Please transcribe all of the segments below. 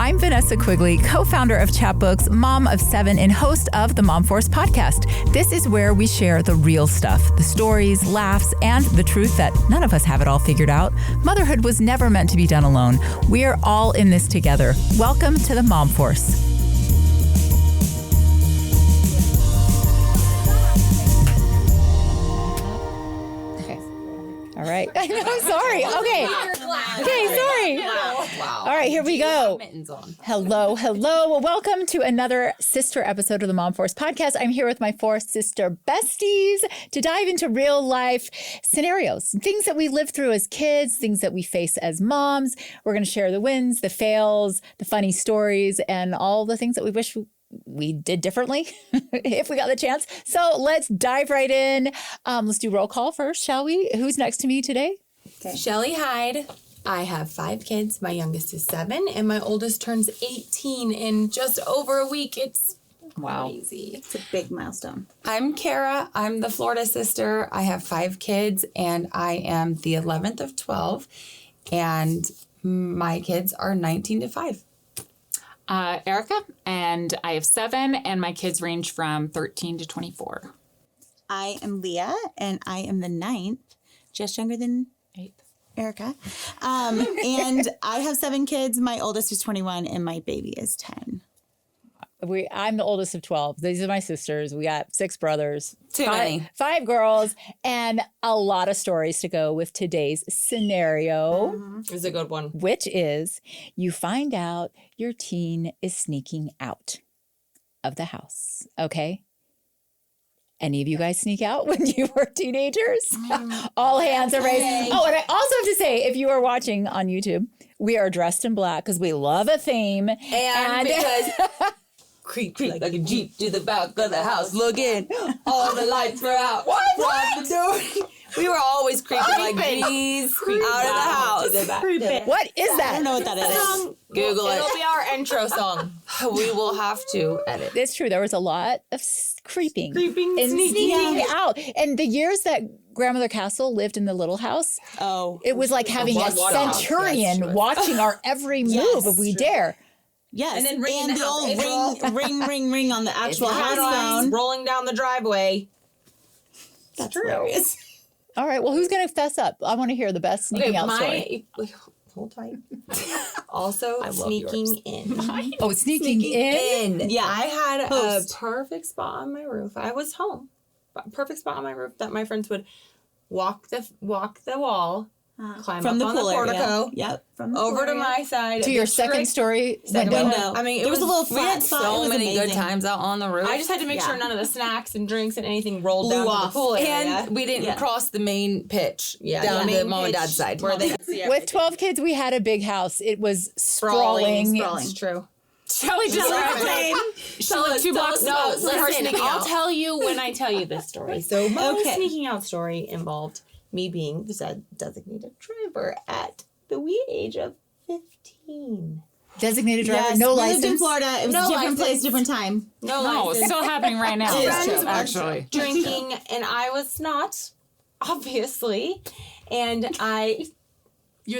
I'm Vanessa Quigley, co-founder of Chapbooks, mom of 7, and host of the Mom Force podcast. This is where we share the real stuff, the stories, laughs, and the truth that none of us have it all figured out. Motherhood was never meant to be done alone. We're all in this together. Welcome to the Mom Force. All right. I know, I'm sorry. Okay, sorry. Wow. All right, here we go. Hello. Well, welcome to another sister episode of the Mom Force podcast. I'm here with my 4 sister besties to dive into real life scenarios, things that we live through as kids, things that we face as moms. We're going to share the wins, the fails, the funny stories, and all the things that we wish we did differently if we got the chance. So let's dive right in. Let's do roll call first, shall we? Who's next to me today? Okay. Shelly Hyde. I have 5 kids. My youngest is 7, and my oldest turns 18 in just over a week. It's crazy. It's a big milestone. I'm Kara. I'm the Florida sister. I have 5 kids, and I am the 11th of 12, and my kids are 19 to 5. Erica, and I have 7, and my kids range from 13 to 24. I am Leah, and I am the 9th, just younger than 8th. Erica. And I have 7 kids. My oldest is 21, and my baby is 10. I'm the oldest of 12. These are my sisters. We got 6 brothers. Too many. 5 girls, and a lot of stories to go with today's scenario. It's a good one. Which is you find out your teen is sneaking out of the house. Okay? Any of you guys sneak out when you were teenagers? All hands are raised. Oh, and I also have to say, if you are watching on YouTube, we are dressed in black because we love a theme. And because creep like a Jeep to the back of the house. Look in. All the lights are out. What? The door. We were always creeping like bees out of the house. What is that? I don't know what that is. Google it. It'll be our intro song. We will have to edit. It's true. There was a lot of creeping and sneaking out. And the years that Grandmother Castle lived in the little house, it was like having a centurion watching our every move if we dare. Yes, and then ringing the old ring on the actual house phone. Rolling down the driveway. That's hilarious. All right, well, who's going to fess up? I want to hear the best sneaking out story. Hold tight. Also, sneaking in. Sneaking in? Yeah. I had a perfect spot on my roof. I was home. Perfect spot on my roof that my friends would walk the wall, climb from up on the portico. Yep. From the over to my side. To your second story window. I mean, there was a little flat spot. So many good times out on the roof. I just had to make sure none of the snacks and drinks and anything rolled down to the pool area. And we didn't cross the main pitch down to mom and dad's side. Where they with 12 kids, we had a big house. It was sprawling. It's true. Shelly just Shelly, 2 blocks. No, listen, I'll tell you when I tell you this story. So my sneaking out story involved me being the designated driver at the wee age of 15. Designated driver, yes, no we license. lived in Florida. It was a different place, different time. No, it's still happening right now. Actually. Drinking, and I was not, obviously. And I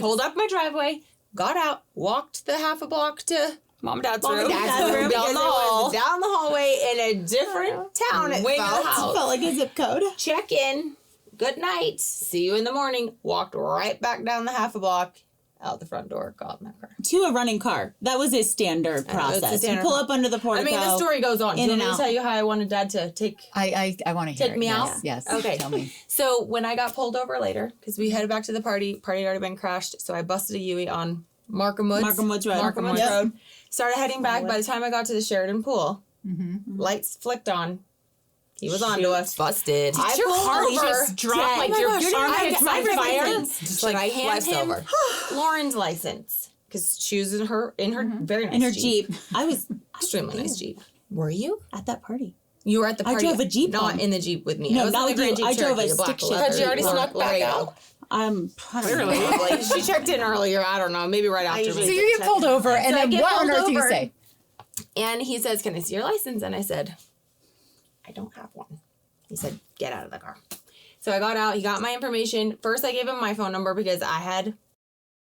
pulled up my driveway, got out, walked the half a block to Mom and Dad's room, down the hallway in a different town. It felt like a zip code. Check in. Good night. See you in the morning. Walked right back down the half a block, out the front door, got in my car. To a running car. That was a standard process. You pull up under the portico. I mean, the story goes on. Do you want me to tell you how I wanted Dad to take? I want to hear take me out. Yes. Okay. Tell me. So when I got pulled over later, because we headed back to the party had already been crashed. So I busted a Yui on Markham Woods Road. Started heading back. By the time I got to the Sheridan pool, lights flicked on. He was onto us. Busted. Did your heart just drop like your armpits on fire? Just like I hand him Lauren's license because she was in her very nice Jeep. I was extremely nice Jeep. Were you at that party? You were at the party. I drove a Jeep. Not in the Jeep with me. No, not with you. I drove a stick shift. Had you already snuck back out? Clearly. She checked in earlier. I don't know. Maybe right after me. So you get pulled over, and then what on earth do you say? And he says, "Can I see your license?" And I said, "I don't have one." He said, "Get out of the car." So I got out. He got my information. First, I gave him my phone number because I had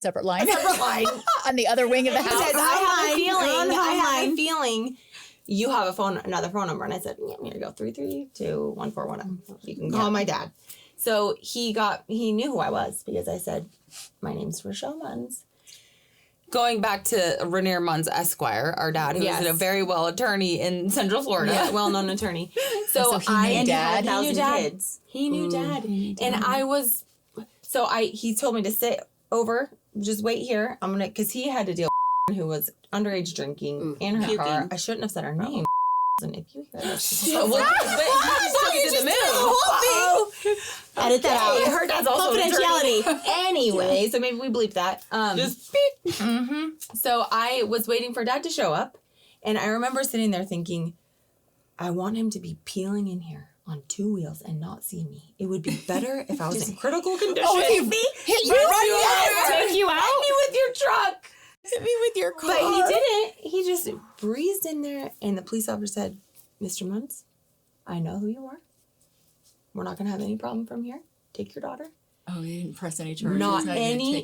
separate line. Separate line. On the other wing of the He house. says, I have a line. feeling you have another phone number. And I said, yeah, here you go, 332-1410. You can call my dad. So he knew who I was because I said, my name's Rochelle Munns. Going back to Rainier Munns Esquire, our dad, who is a very well attorney in Central Florida, well-known attorney. So he knew dad. He knew dad. He knew dad. And I was, he told me to sit over, just wait here. Because he had to deal with who was underage drinking in her car. I shouldn't have said her name. And if you hear this, but you just took it to the moon. Edit that out. Her dad's also confidentiality. Anyway, so maybe we bleep that. Just beep. So I was waiting for dad to show up, and I remember sitting there thinking, I want him to be peeling in here on 2 wheels and not see me. It would be better if I was in critical condition. Oh, hit you, take you out. Hit me with your truck. Hit me with your car. But he didn't. He just breezed in there, and the police officer said, Mr. Munns, I know who you are. We're not going to have any problem from here. Take your daughter. Oh, he didn't press any charges. Not any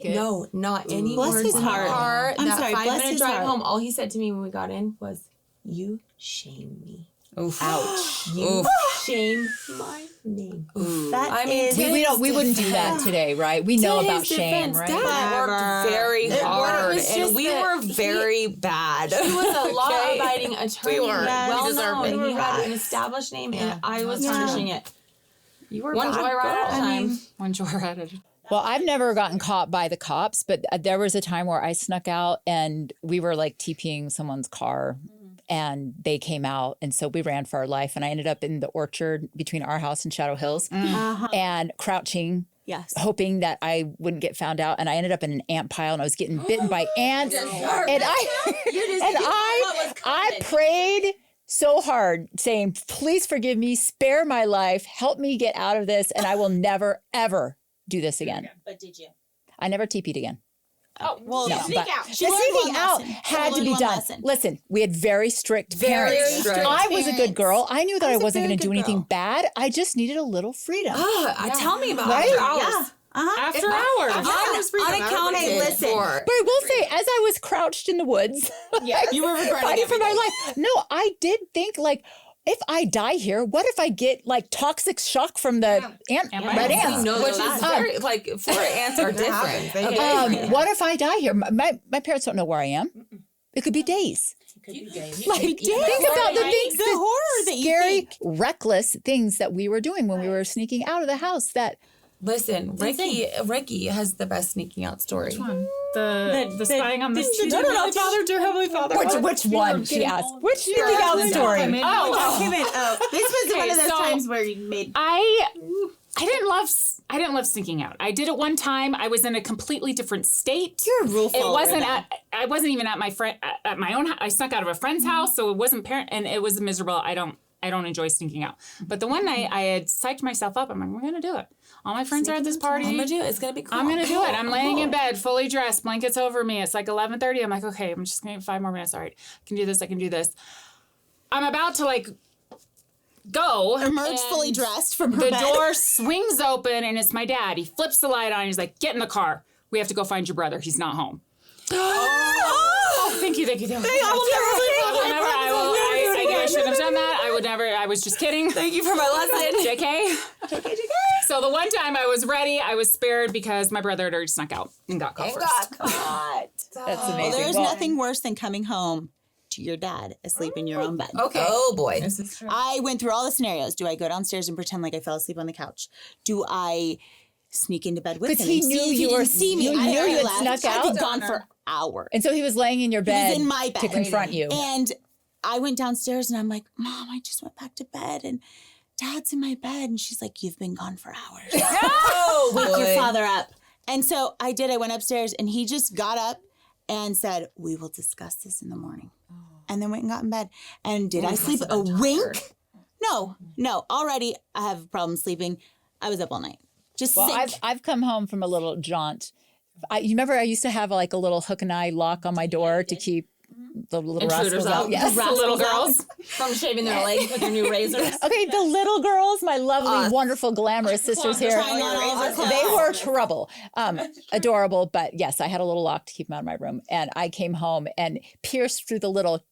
Bless words his in the heart. car. I'm That sorry, 5 bless minute his drive heart. home, all he said to me when we got in was, you shame me. Oof. Ouch. You shame my name. That is We wouldn't do that today, right? We know about shame, right? Dad worked very hard, and we were very bad. He was a law-abiding attorney, well-known. He had an established name, and I was tarnishing it. You were One joyride at a time. One joyride at a time. Well, I've never gotten caught by the cops, but there was a time where I snuck out and we were like TPing someone's car and they came out. And so we ran for our life. And I ended up in the orchard between our house and Shadow Hills and crouching, hoping that I wouldn't get found out. And I ended up in an ant pile and I was getting bitten by ants. And I prayed so hard saying, please forgive me, spare my life, help me get out of this. And I will never, ever do this again. But did you? I never TP'd again. Oh, well, No, sneak but out. the sneaking out had to be done. Listen, we had very strict parents. strict I was a good girl. I knew that I wasn't going to do anything bad. I just needed a little freedom. Tell me about Right? after hours. After hours. Unaccounted for. But I will say, as I was crouched in the woods, you were regretting fighting for my everything. life. No, I did think like, if I die here, what if I get like toxic shock from the red ants? Which is very, like, Florida ants are different. What if I die here? My parents don't know where I am. It could be days. Like, think about the things, The horror that you scary, think. reckless things that we were doing when we were sneaking out of the house. That Listen, Ricky has the best sneaking out story. Which one? The spying on the street. No. Dear Heavenly Father. which one? She asked. Which sneaking out story? This was one of those times where you made. I didn't love sneaking out. I did it one time. I was in a completely different state. You're a rule follower. I wasn't even at my friend at my own. I snuck out of a friend's house, so it wasn't and it was miserable. I don't enjoy sneaking out. But the one night I had psyched myself up. I'm like, we're gonna do it. All my friends are at this party. I'm gonna do it. It's gonna be cool. I'm gonna do it. I'm laying in bed, fully dressed, blankets over me. It's like 11:30. I'm like, okay, I'm just gonna have 5 more minutes. All right, I can do this. I can do this. I'm about to like go. Emerge fully dressed from her The bed. door swings open and it's my dad. He flips the light on. He's like, get in the car. We have to go find your brother. He's not home. Oh, thank you. I will never sleep. I shouldn't have done that. I would never. I was just kidding. Thank you for my lesson. JK. So the one time I was ready, I was spared because my brother had already snuck out and got caught first. That's amazing. Well, there's nothing worse than coming home to your dad asleep in your own bed. Okay. Oh boy. This is true. I went through all the scenarios. Do I go downstairs and pretend like I fell asleep on the couch? Do I sneak into bed with him? Because he knew you were. See me. You I knew already you had left. snuck I'd out, be gone for hours. and so he was laying in your He bed. was in my bed to confront you. And I went downstairs and I'm like, Mom, I just went back to bed and Dad's in my bed. And she's like, you've been gone for hours. Wake your father up. And so I did. I went upstairs and he just got up and said, we will discuss this in the morning. And then went and got in bed. And did I sleep a wink? No. Already I have a problem sleeping. I was up all night. Just sick. I've come home from a little jaunt. You remember I used to have like a little hook and eye lock on my door to keep The little Intruders rascals out. Yes. The little girls. From shaving their legs with their new razors. Okay, the little girls, my lovely, wonderful, glamorous sisters here. Trying on all the clothes. They were trouble. Adorable, but yes, I had a little lock to keep them out of my room. And I came home and pierced through the little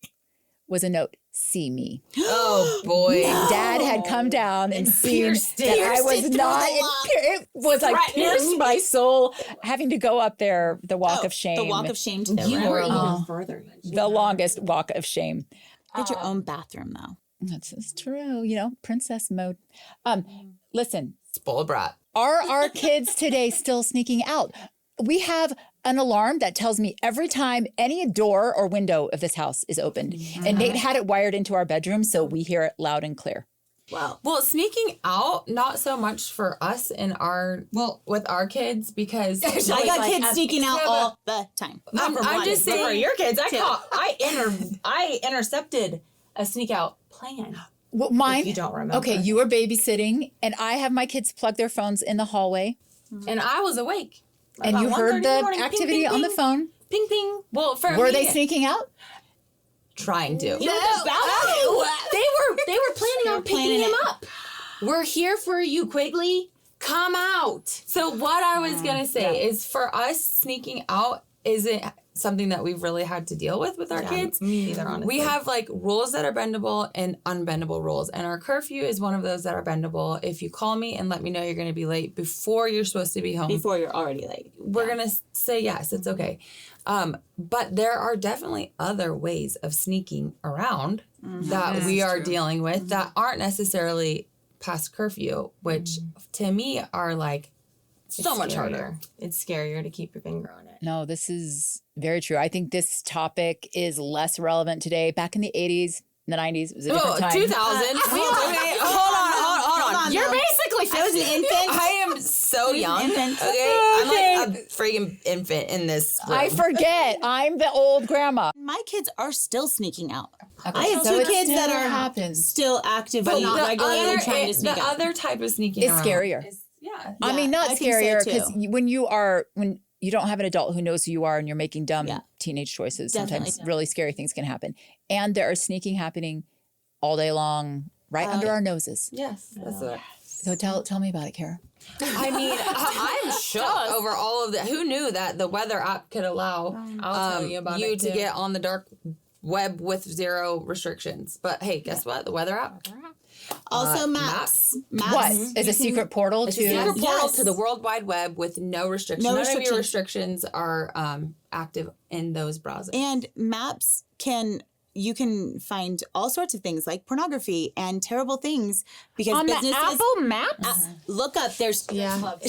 was a note, see me. Oh, boy. Dad had come down and seen that I was not. It was like pierced my soul, having to go up there, the walk of shame. The walk of shame to the You were room. even further. The longest walk of shame. You had your own bathroom, though. That's true. Princess mode. Listen, Spoiled brat. are our kids today still sneaking out? We have an alarm that tells me every time any door or window of this house is opened. And Nate had it wired into our bedroom, so we hear it loud and clear. Wow. Well, sneaking out, not so much for us in with our kids, because I got kids sneaking out all the time. I'm just saying for your kids. I intercepted a sneak out plan. Well, mine. If you don't remember. Okay, you were babysitting, and I have my kids plug their phones in the hallway, And I was awake. and About you heard 1:30 the in morning, activity ping, ping, on the ping. phone. Ping ping. Well, for Were me, they sneaking out? trying to? They They were planning on picking planning him it. up. We're here for you, Quigley. Come out. So what I was gonna say is, for us, sneaking out isn't something that we've really had to deal with our kids. Me neither, honestly. We have rules that are bendable and unbendable rules. And our curfew is one of those that are bendable. If you call me and let me know you're going to be late before you're supposed to be home, Before you're already late. we're going to say yes, it's okay. But there are definitely other ways of sneaking around that we are dealing with that aren't necessarily past curfew, which to me are so much harder. It's scarier to keep your finger on it. No, this is very true. I think this topic is less relevant today. Back in the 80s, the 90s, it was a different time. 2000. Hold on. You're basically 50. I was an infant. I am so young. infant. Okay? I'm like a freaking infant in this room. I forget. I'm the old grandma. My kids are still sneaking out. I Okay, have so two it kids that still are happens. still active, but not regularly trying to sneak the out. other type of sneaking It's around scarier. yeah. I mean, not I think so, scarier too. because when you don't have an adult who knows who you are and you're making dumb teenage choices, sometimes Definitely. really scary things can happen. And there are sneaking happening all day long, right under our noses. Yes. That's it. So tell me about it, Kara. I mean, I'm shook over all of that. Who knew that the weather app could allow I'll tell you about it, to too. get on the dark web with zero restrictions? But hey, guess what? The weather app. Also, maps. What? Is a secret portal It's to? a secret portal Yes. to the World Wide Web with no restrictions. No None of your restrictions. restrictions are active in those browsers. And maps you can find all sorts of things like pornography and terrible things because On the businesses Apple Maps? look up. There's strip clubs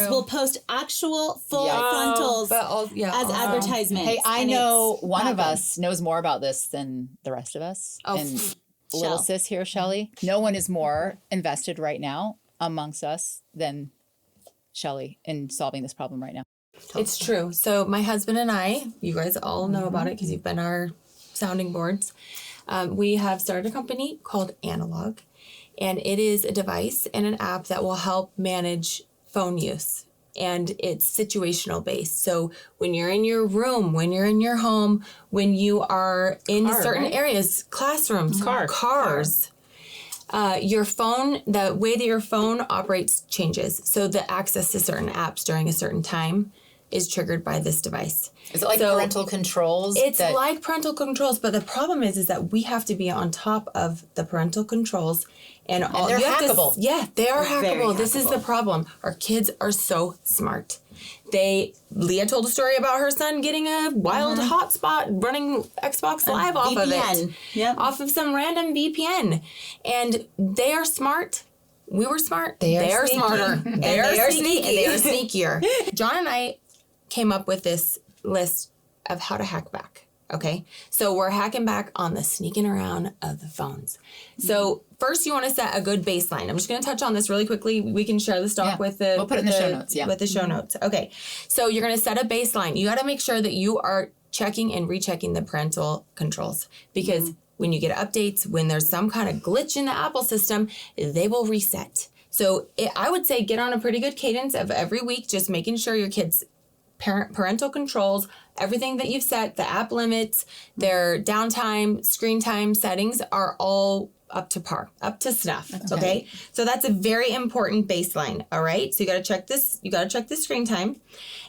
true. will post actual full Yeah. frontals as advertisements. Hey, I and know it's one of bad. us knows more about this than the rest of us. Oh, and little Shell. sis here, Shelly. No one is more invested right now amongst us than Shelly in solving this problem right now. It's true. So my husband and I, you guys all know about it because you've been our sounding boards. We have started a company called Analog, and it is a device and an app that will help manage phone use. And it's situational based. So when you're in your room, when you're in your home, when you are in certain areas, classrooms, cars, your phone, the way that your phone operates changes. So the access to certain apps during a certain time is triggered by this device. Is it like parental controls? It's like parental controls, but the problem is that we have to be on top of the parental controls, and all they're you have to- hackable. They are Very hackable. This is the problem. Our kids are so smart. Leah told a story about her son getting a wild hotspot running Xbox Live off of VPN. it. Yep. Off of some random VPN. And they are smart. We were smart. They are sneaky. smarter. And they are sneaky. sneaky. And they are sneakier. John and I came up with this list of how to hack back. Okay. So we're hacking back on the sneaking around of the phones. So first you want to set a good baseline. I'm just going to touch on this really quickly. We can share the stock with the... We'll put it in the show notes, With the show notes. Okay. So you're going to set a baseline. You got to make sure that you are checking and rechecking the parental controls, because when you get updates, when there's some kind of glitch in the Apple system, they will reset. So I would say get on a pretty good cadence of every week, just making sure your kids' parental controls everything that you've set, the app limits, their downtime, screen time settings are all up to par, up to snuff. Okay. So that's a very important baseline. All right. So you got to check this. You got to check the screen time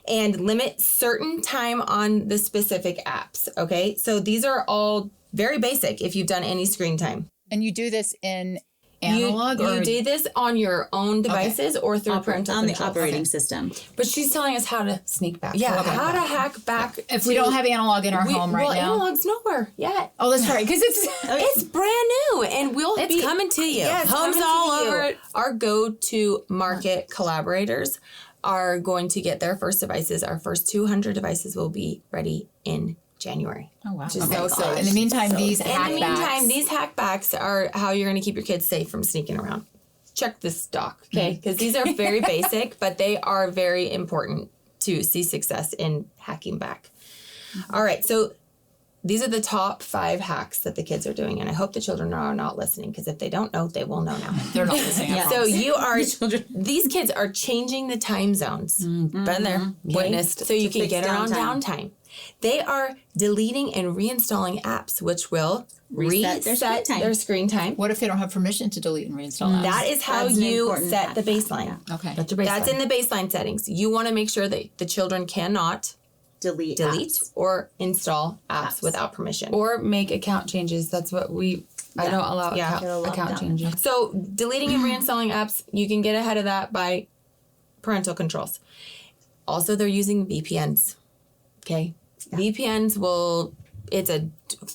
and limit certain time on the specific apps. Okay. So these are all very basic if you've done any screen time. And you do this in analog you do this on your own devices or through parental on control. the operating system. But she's telling us how to sneak back. Yeah, how to hack back. If we don't have analog in our home right now. Well, analog's nowhere yet. Oh, that's right. Because It's brand new, and It's coming to you. Yes, Homes coming all to you. over. Our go-to market collaborators are going to get their first devices. Our first 200 devices will be ready in January. Oh, wow. Which is so exciting. In the meantime, these hackbacks are how you're going to keep your kids safe from sneaking around. Check this doc, okay? Because these are very basic, but they are very important to see success in hacking back. All right, so these are the top 5 hacks that the kids are doing, and I hope the children are not listening, because if they don't know, they will know now. They're not listening. So these kids are changing the time zones. Been there. Witnessed. So you can fix get around downtime. downtime. They are deleting and reinstalling apps, which will reset their screen time. What if they don't have permission to delete and reinstall apps? That is how That's an you important set the hack. baseline. Okay. That's your baseline. That's in the baseline settings. You want to make sure that the children cannot Delete delete or install apps without permission. Or make account changes. That's what I don't allow account changes. So deleting and reinstalling apps, you can get ahead of that by parental controls. Also, they're using VPNs. Okay. VPNs it's a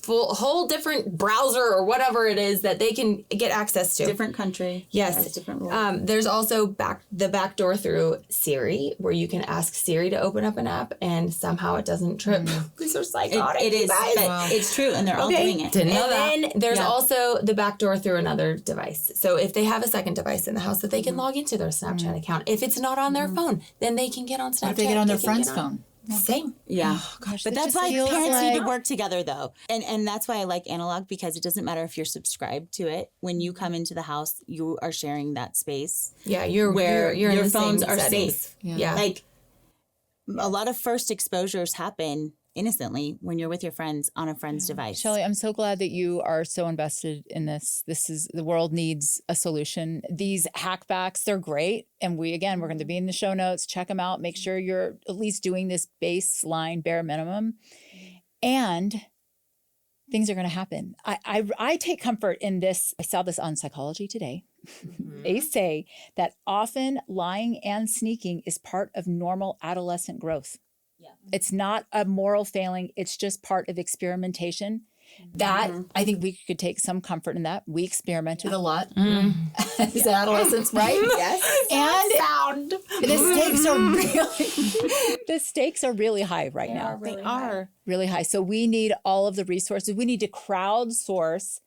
whole different browser or whatever it is that they can get access to. different country. Yes. Has different rules. There's also the back door through Siri, where you can ask Siri to open up an app and somehow it doesn't trip. These are psychotic. It is, guys. but it's true, and they're all doing it. Didn't know And that. then there's also the back door through another device. So if they have a second device in the house that they can log into their Snapchat account, if it's not on their phone, then they can get on Snapchat. What if they get on their can friend's get on- phone? Same. Yeah. Gosh, But that that's just why feels parents need to like- work together, though. And that's why I like analog, because it doesn't matter if you're subscribed to it. When you come into the house, you are sharing that space. Yeah, you're in your the phones same are settings. safe. Yeah. Like, a lot of first exposures happen innocently when you're with your friends on a friend's device. Shelly, I'm so glad that you are so invested in this. The world needs a solution. These hackbacks, they're great. And we're going to be in the show notes. Check them out. Make sure you're at least doing this baseline bare minimum. And things are going to happen. I take comfort in this. I saw this on Psychology Today. They say that often lying and sneaking is part of normal adolescent growth. It's not a moral failing. It's just part of experimentation. That I think we could take some comfort in that. We experimented a lot as adolescents, right? Yes. And the stakes are really high right now. They are. Really high. So we need all of the resources. We need to crowdsource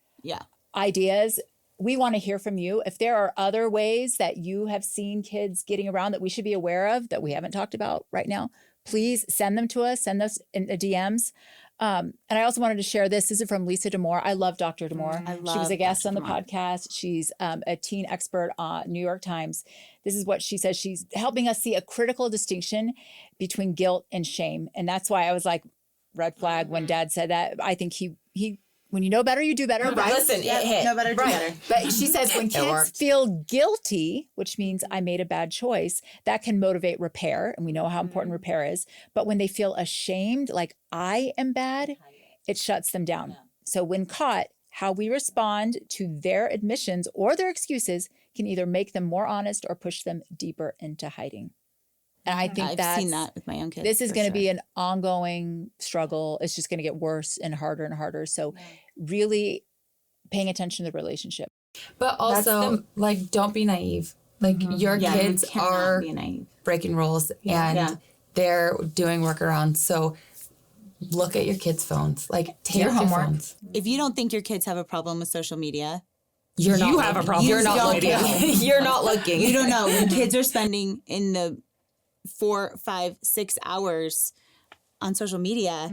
ideas. We want to hear from you. If there are other ways that you have seen kids getting around that we should be aware of that we haven't talked about right now, please send them to us. Send those in the DMs. And I also wanted to share this. This is from Lisa D'Amour. I love Dr. D'Amour. She was a guest on the podcast. She's a teen expert on New York Times. This is what she says. She's helping us see a critical distinction between guilt and shame. And that's why I was like, red flag when Dad said that. I think he when you know better, you do better, right? Listen, it hit. No better, do better. But she says when kids feel guilty, which means I made a bad choice, that can motivate repair. And we know how important repair is. But when they feel ashamed, like I am bad, it shuts them down. So when caught, how we respond to their admissions or their excuses can either make them more honest or push them deeper into hiding. And I think I've seen that with my own kids. This is going to be an ongoing struggle. It's just going to get worse and harder and harder. So really paying attention to the relationship. But also, don't be naive. Like, your kids are breaking rules and they're doing workarounds. So look at your kids' phones. Like, take your homework. Phones. If you don't think your kids have a problem with social media, you have a problem. You're not looking. You're not looking. You don't know. When kids are spending in the 4, 5, 6 hours on social media,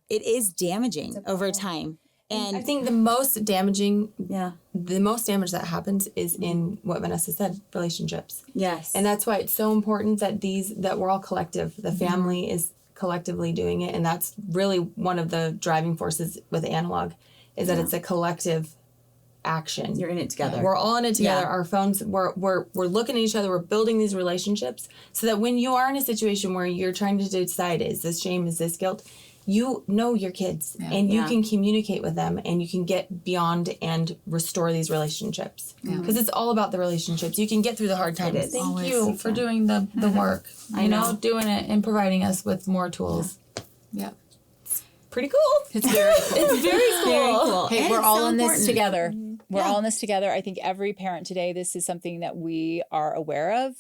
it is damaging over time. And I think the most damage that happens is in what Vanessa said, relationships. Yes. And that's why it's so important that we're all collective. The family is collectively doing it. And that's really one of the driving forces with analog is that it's a collective action. You're in it together. We're all in it together. Our phones, we're looking at each other. We're building these relationships so that when you are in a situation where you're trying to decide, is this shame, is this guilt, you know your kids and you can communicate with them and you can get beyond and restore these relationships. Because it's all about the relationships. You can get through the hard times. Thank you for doing the work. You know, doing it and providing us with more tools. Yeah. Pretty cool. It's very cool. Hey, And we're it's all so in this important. together. We're all in this together. I think every parent today, this is something that we are aware of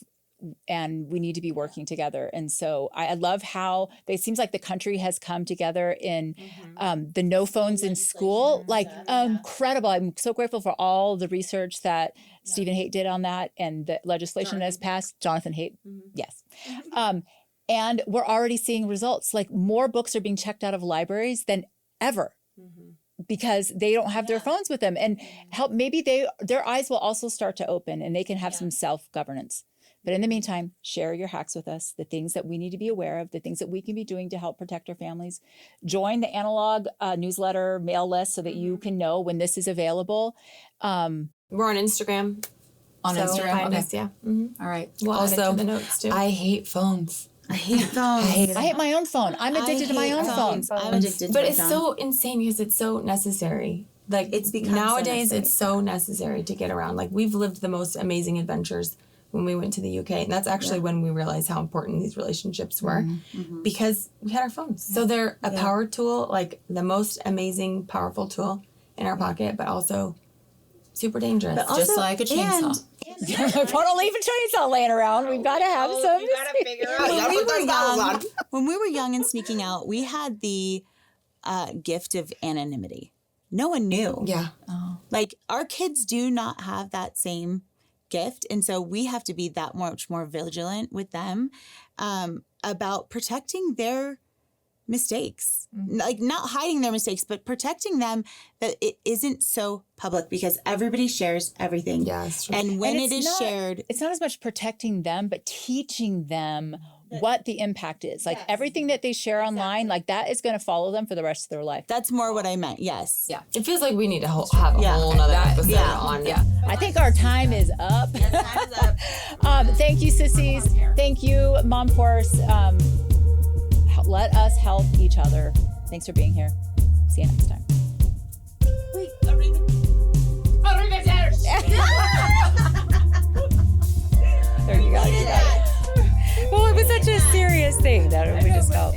and we need to be working together. And so I love how it seems like the country has come together in the no phones in school. Like incredible. I'm so grateful for all the research that Stephen Haight did on that and the legislation that has passed. Jonathan Haidt. Yes. And we're already seeing results. Like more books are being checked out of libraries than ever because they don't have their phones with them. And maybe their eyes will also start to open and they can have some self-governance. But in the meantime, share your hacks with us, the things that we need to be aware of, the things that we can be doing to help protect our families. Join the analog newsletter mail list so that you can know when this is available. We're on Instagram. On Instagram. Find us, All right. We'll add it Also, to the notes too. I hate phones. I hate phones. I hate my own phone. I'm addicted to my own phone. I'm addicted to But my it's phone. so insane because it's so necessary. Like It's become nowadays, so necessary. it's so necessary to get around. Like we've lived the most amazing adventures when we went to the UK, and that's actually when we realized how important these relationships were because we had our phones. So they're a power tool, like the most amazing, powerful tool in our pocket, but also super dangerous. But also, Just like a chainsaw. Don't leave a chainsaw laying around. We've got to have some. You gotta figure out. When we were young and sneaking out, we had the gift of anonymity. No one knew. Yeah. Like our kids do not have that same gift. And so we have to be that much more vigilant with them about protecting their mistakes, like not hiding their mistakes, but protecting them that it isn't so public because everybody shares everything. Yeah, that's true. And when And it is shared, it's not as much protecting them, but teaching them what the impact is. Like everything that they share online, like that is going to follow them for the rest of their life. that's more what I meant. Yes. Yeah. It feels like we need to have a whole nother episode on. Yeah. I think our time is up. Thank you, sissies. Thank you, Mom Force. Let us help each other. Thanks for being here. See you next time. There you go. Well, it was such a serious thing that we just felt.